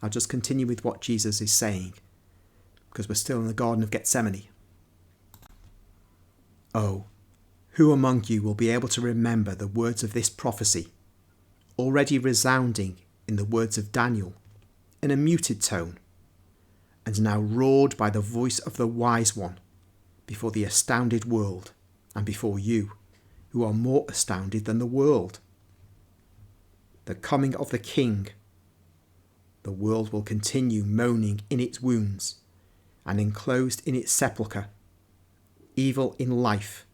I'll just continue with what Jesus is saying, because we're still in the Garden of Gethsemane. Oh, who among you will be able to remember the words of this prophecy, already resounding in the words of Daniel, in a muted tone, and now roared by the voice of the Wise One before the astounded world, and before you, who are more astounded than the world? The coming of the King. The world will continue moaning in its wounds, and enclosed in its sepulchre, evil in life,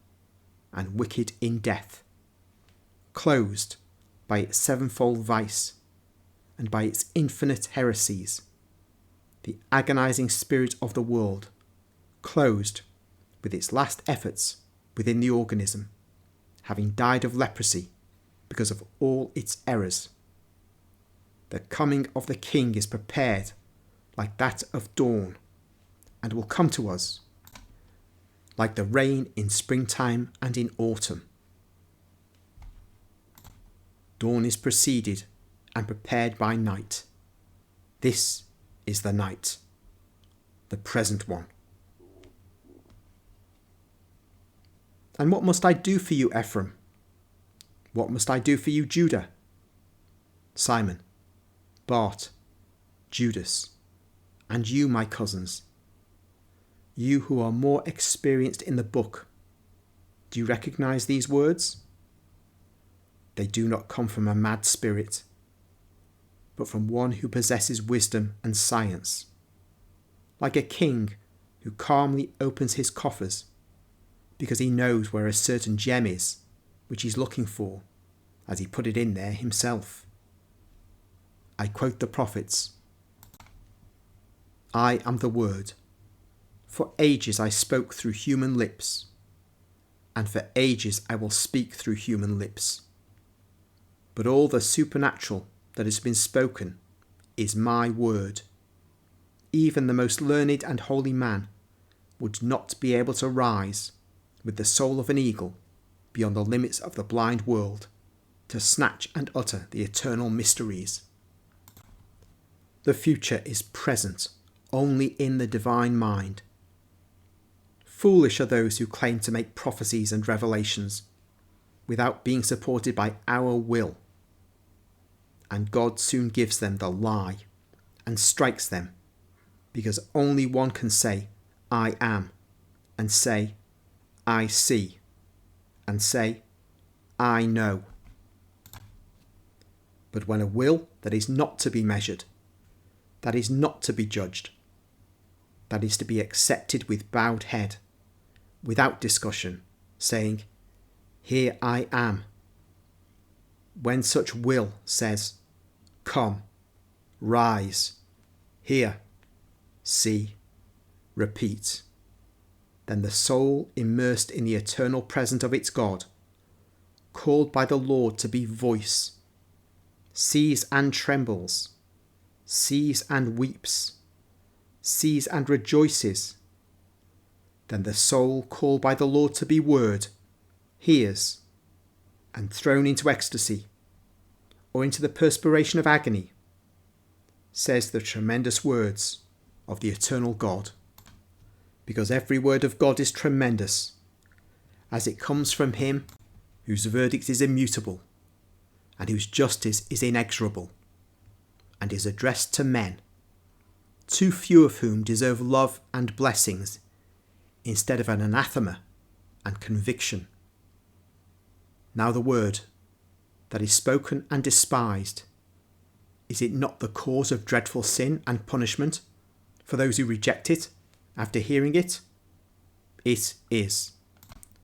and wicked in death, closed by its sevenfold vice, and by its infinite heresies, the agonizing spirit of the world, closed with its last efforts within the organism, having died of leprosy because of all its errors. The coming of the King is prepared like that of dawn, and will come to us like the rain in springtime and in autumn. Dawn is preceded and prepared by night. This is the night, the present one. And what must I do for you, Ephraim? What must I do for you, Judah? Simon, Bart, Judas, and you, my cousins, you who are more experienced in the book, do you recognize these words? They do not come from a mad spirit, but from one who possesses wisdom and science, like a king who calmly opens his coffers because he knows where a certain gem is which he's looking for, as he put it in there himself. I quote the prophets. I am the Word. For ages I spoke through human lips, and for ages I will speak through human lips. But all the supernatural that has been spoken is my word. Even the most learned and holy man would not be able to rise with the soul of an eagle beyond the limits of the blind world to snatch and utter the eternal mysteries. The future is present only in the divine mind. Foolish are those who claim to make prophecies and revelations without being supported by our will. And God soon gives them the lie and strikes them, because only one can say, I am, and say, I see, and say, I know. But when a will that is not to be measured, that is not to be judged, that is to be accepted with bowed head, without discussion, saying, Here I am. When such will says, Come, rise, hear, see, repeat, then the soul immersed in the eternal presence of its God, called by the Lord to be voice, sees and trembles, sees and weeps, sees and rejoices. Then the soul called by the Lord to be word, hears, and thrown into ecstasy, or into the perspiration of agony, says the tremendous words of the eternal God. Because every word of God is tremendous, as it comes from him whose verdict is immutable, and whose justice is inexorable, and is addressed to men, too few of whom deserve love and blessings, instead of an anathema and conviction. Now the word that is spoken and despised, is it not the cause of dreadful sin and punishment for those who reject it after hearing it? It is.